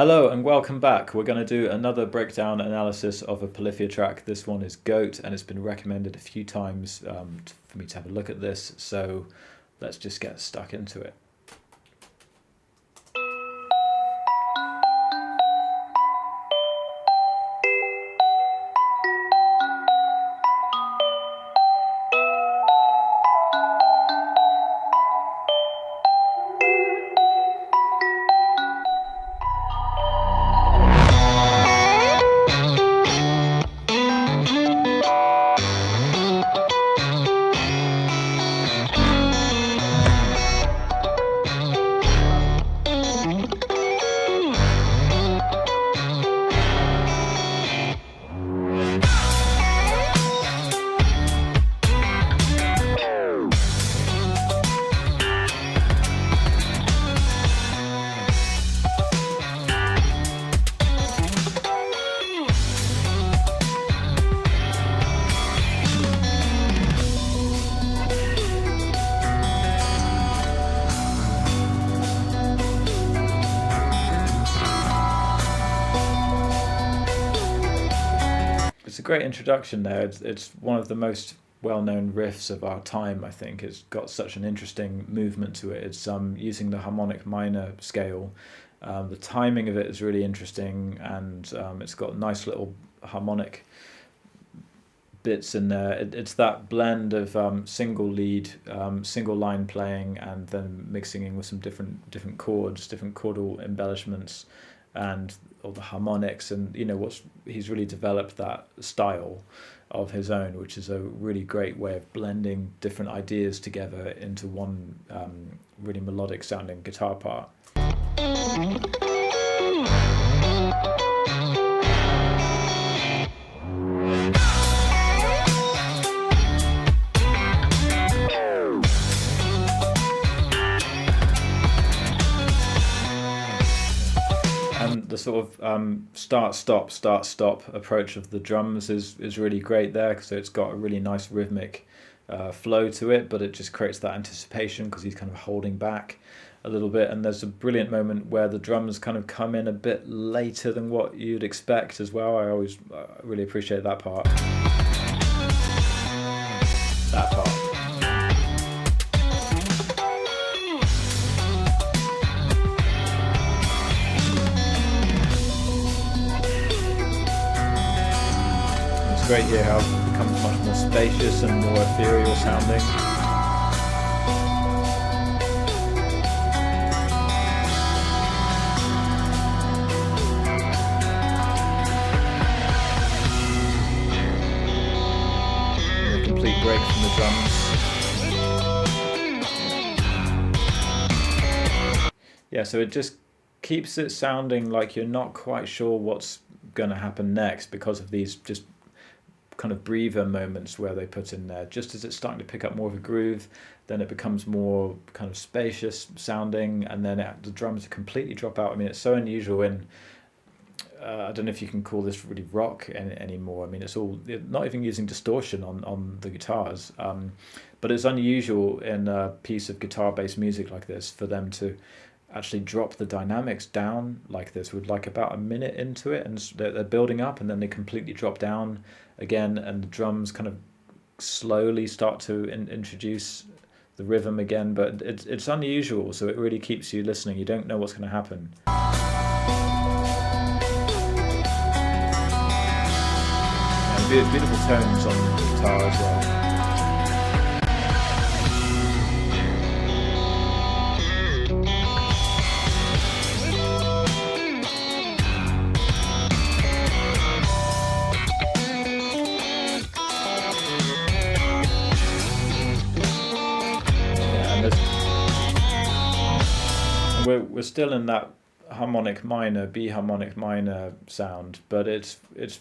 Hello and welcome back. We're going to do another breakdown analysis of a Polyphia track. This one is Goat and it's been recommended a few times for me to have a look at this, so let's just get stuck into it. It's a great introduction there. It's one of the most well-known riffs of our time, I think. It's got such an interesting movement to it. It's using the harmonic minor scale. The timing of it is really interesting, and it's got nice little harmonic bits in there. It's that blend of single lead, single line playing, and then mixing in with some different chords, different chordal embellishments, and all the harmonics. And he's really developed that style of his own, which is a really great way of blending different ideas together into one really melodic sounding guitar part. And the sort of start-stop approach of the drums is really great there, so it's got a really nice rhythmic flow to it, but it just creates that anticipation because he's kind of holding back a little bit. And there's a brilliant moment where the drums kind of come in a bit later than what you'd expect as well. I always really appreciate that part. That part. Great here how it becomes much more spacious and more ethereal sounding. And a complete break from the drums. Yeah, so it just keeps it sounding like you're not quite sure what's going to happen next because of these just kind of breather moments where they put in there. Just as it's starting to pick up more of a groove, then it becomes more kind of spacious sounding, and then the drums completely drop out. I mean, it's so unusual in I don't know if you can call this really rock anymore. I mean, it's all not even using distortion on the guitars, but it's unusual in a piece of guitar-based music like this for them to actually drop the dynamics down like this with like about a minute into it, and they're building up and then they completely drop down again, and the drums kind of slowly start to introduce the rhythm again. But it's unusual, so it really keeps you listening. You don't know what's going to happen. And beautiful tones on the guitar as well. We're still in that harmonic minor, B harmonic minor sound, but it's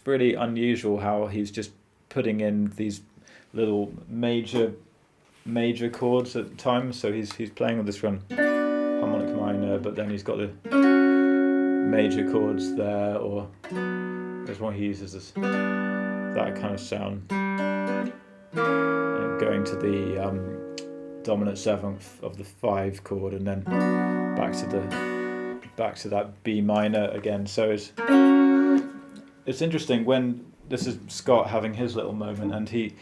really unusual how he's just putting in these little major chords at times. So he's playing on this one harmonic minor, but then he's got the major chords there, or there's one he uses that kind of sound, going to the dominant seventh of the 5 chord, and then back to the back to that B minor again. So it's interesting when this is Scott having his little moment, and he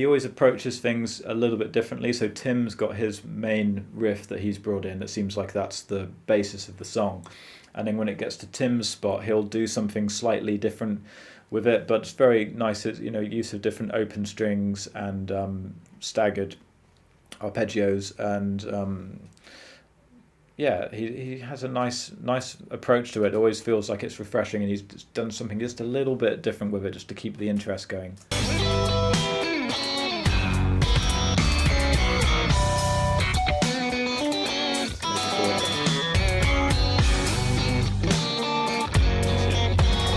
always approaches things a little bit differently. So Tim's got his main riff that he's brought in. It seems like that's the basis of the song. And then when it gets to Tim's spot, he'll do something slightly different with it, but it's very nice, use of different open strings and staggered arpeggios, and he has a nice approach to it. Always feels like it's refreshing, and he's done something just a little bit different with it, just to keep the interest going.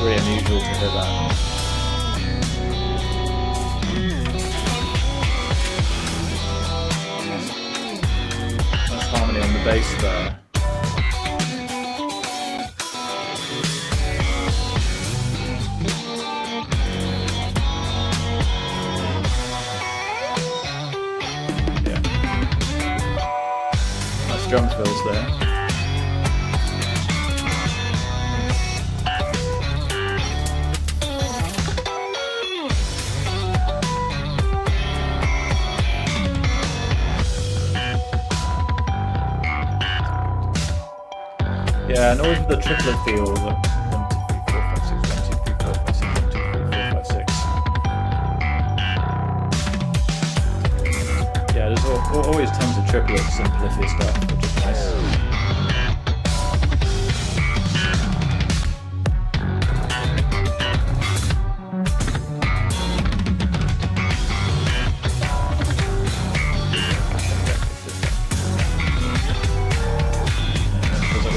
Really unusual to hear that. Nice harmony on the bass there. Yeah. Nice drum fills there. Yeah, and always with the triplet feel, the 1, 2, 3, 4, 5, 6, 1, 2, 3, 4, 5, 6, 1, 2, 3, 4, 5, 6. Yeah, there's always tons of triplets in Polyphia stuff, which is nice.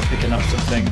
Picking up something.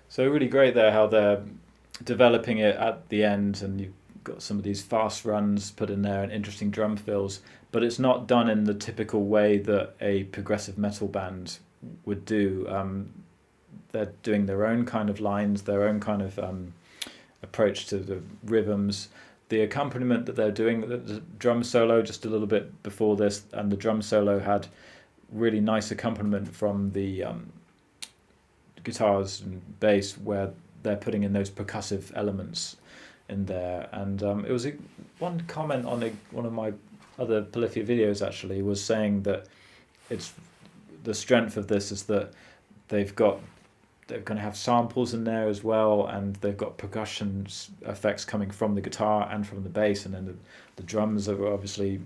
So really great there how they're developing it at the end, and you've got some of these fast runs put in there and interesting drum fills, but it's not done in the typical way that a progressive metal band would do. They're doing their own kind of lines, their own kind of approach to the rhythms. The accompaniment that they're doing, the drum solo just a little bit before this, and the drum solo had really nice accompaniment from the guitars and bass, where they're putting in those percussive elements in there. And it was one comment on one of my other Polyphia videos actually was saying that it's the strength of this is that they're going to have samples in there as well, and they've got percussion effects coming from the guitar and from the bass, and then the drums are obviously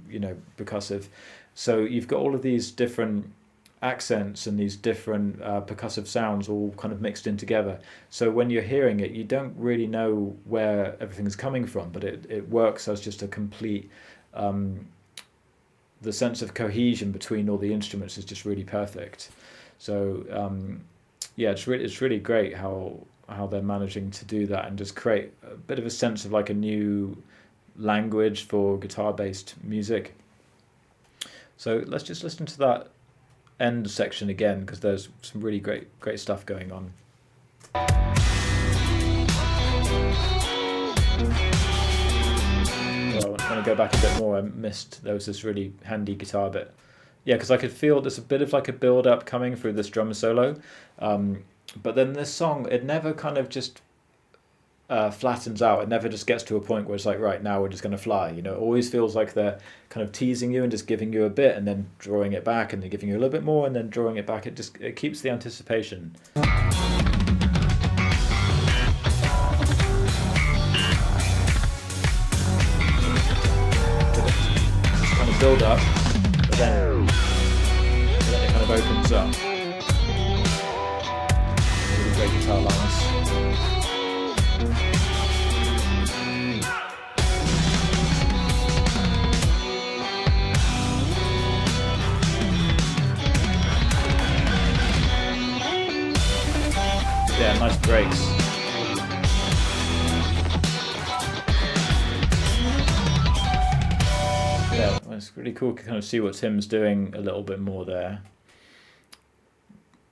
percussive. So you've got all of these different accents and these different percussive sounds all kind of mixed in together. So when you're hearing it, you don't really know where everything's coming from, but it works as just a complete the sense of cohesion between all the instruments is just really perfect. So it's really great how they're managing to do that and just create a bit of a sense of like a new language for guitar based music. So let's just listen to that end section again, because there's some really great stuff going on. Well, I'm going to go back a bit more. I missed, there was this really handy guitar bit. Yeah, because I could feel there's a bit of like a build up coming through this drum solo, but then this song, it never kind of just flattens out. It never just gets to a point where it's like, right, now we're just going to fly. It always feels like they're kind of teasing you and just giving you a bit and then drawing it back and then giving you a little bit more and then drawing it back. It keeps the anticipation. Just kind of build up, but then it kind of opens up. Really great guitar lines. Yeah, nice breaks. Yeah, it's really cool to kind of see what Tim's doing a little bit more there.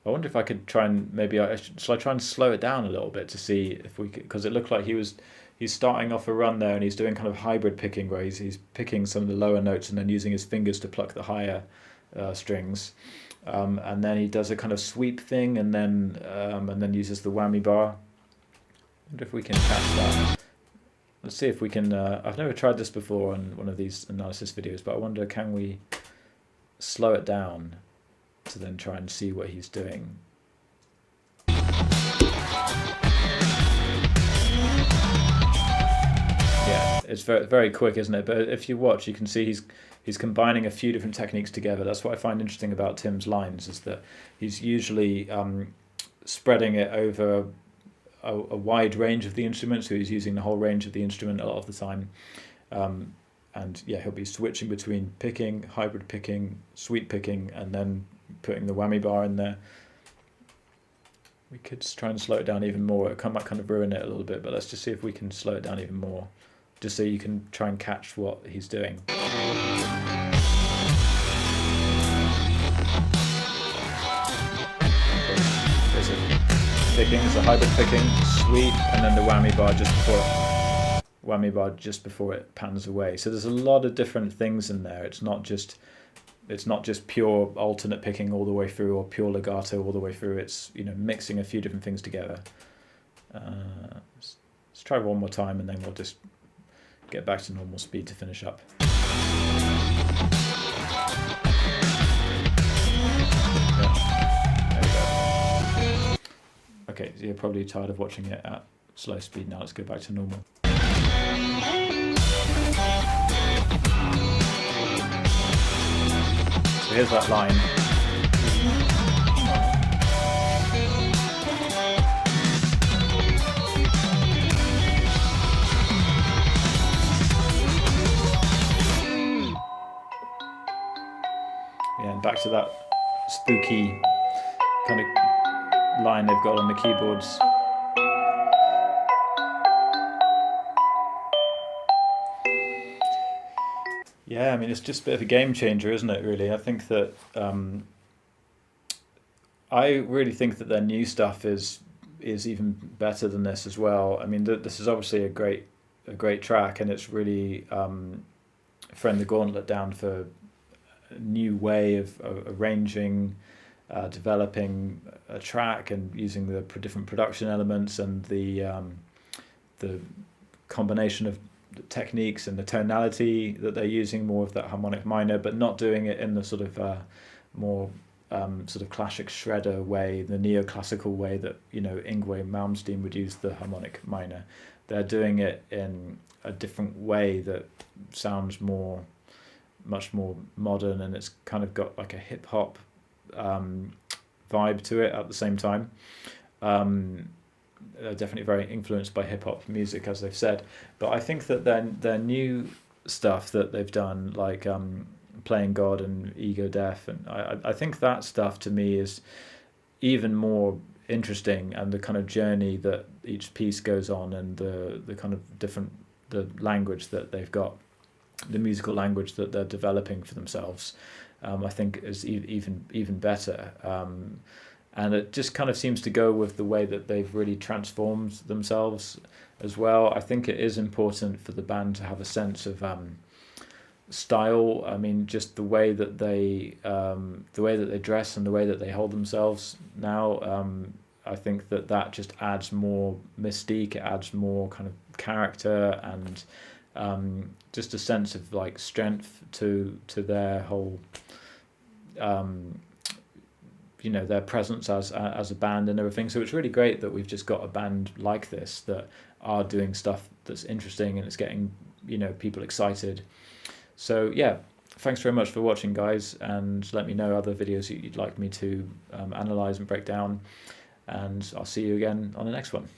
I wonder if I could try and maybe shall I try and slow it down a little bit to see if we could, because it looked like he's starting off a run there and he's doing kind of hybrid picking where he's picking some of the lower notes and then using his fingers to pluck the higher strings, and then he does a kind of sweep thing and then uses the whammy bar. I wonder if we can catch that. Let's see if we can. I've never tried this before on one of these analysis videos, but I wonder, can we slow it down to then try and see what he's doing? Yeah, it's very, very quick, isn't it? But if you watch, you can see he's combining a few different techniques together. That's what I find interesting about Tim's lines, is that he's usually spreading it over a wide range of the instrument, so he's using the whole range of the instrument a lot of the time. And yeah, he'll be switching between picking, hybrid picking, sweep picking, and then putting the whammy bar in there. We could try and slow it down even more. It might kind of ruin it a little bit, but let's just see if we can slow it down even more, just so you can try and catch what he's doing. Picking, it's a hybrid picking, sweep, and then the whammy bar just before it pans away. So there's a lot of different things in there. It's not just pure alternate picking all the way through or pure legato all the way through. It's, you know, mixing a few different things together. Let's try one more time and then we'll just get back to normal speed to finish up. Okay, so you're probably tired of watching it at slow speed now. Let's go back to normal. So here's that line. Yeah, and back to that spooky kind of line they've got on the keyboards. Yeah, I mean, it's just a bit of a game changer, isn't it, really? I think that I really think that their new stuff is even better than this as well. I mean, this is obviously a great track, and it's really thrown the gauntlet down for a new way of arranging, developing a track and using the different production elements and the combination of the techniques and the tonality that they're using, more of that harmonic minor, but not doing it in the sort of more sort of classic shredder way, the neoclassical way that, you know, Yngwie Malmsteen would use the harmonic minor. They're doing it in a different way that sounds much more modern, and it's kind of got like a hip hop vibe to it at the same time. They're definitely very influenced by hip hop music, as they've said. But I think that their new stuff that they've done, like Playing God and Ego Death, and I think that stuff to me is even more interesting, and the kind of journey that each piece goes on, and the kind of the language that they've got, the musical language that they're developing for themselves, I think is even better. And it just kind of seems to go with the way that they've really transformed themselves as well. I think it is important for the band to have a sense of style. I mean, just the way that they dress and the way that they hold themselves now. I think that just adds more mystique. It adds more kind of character and just a sense of like strength to their whole. You know, their presence as a band and everything. So it's really great that we've just got a band like this that are doing stuff that's interesting and it's getting, you know, people excited. So yeah, thanks very much for watching, guys, and let me know other videos you'd like me to analyze and break down, and I'll see you again on the next one.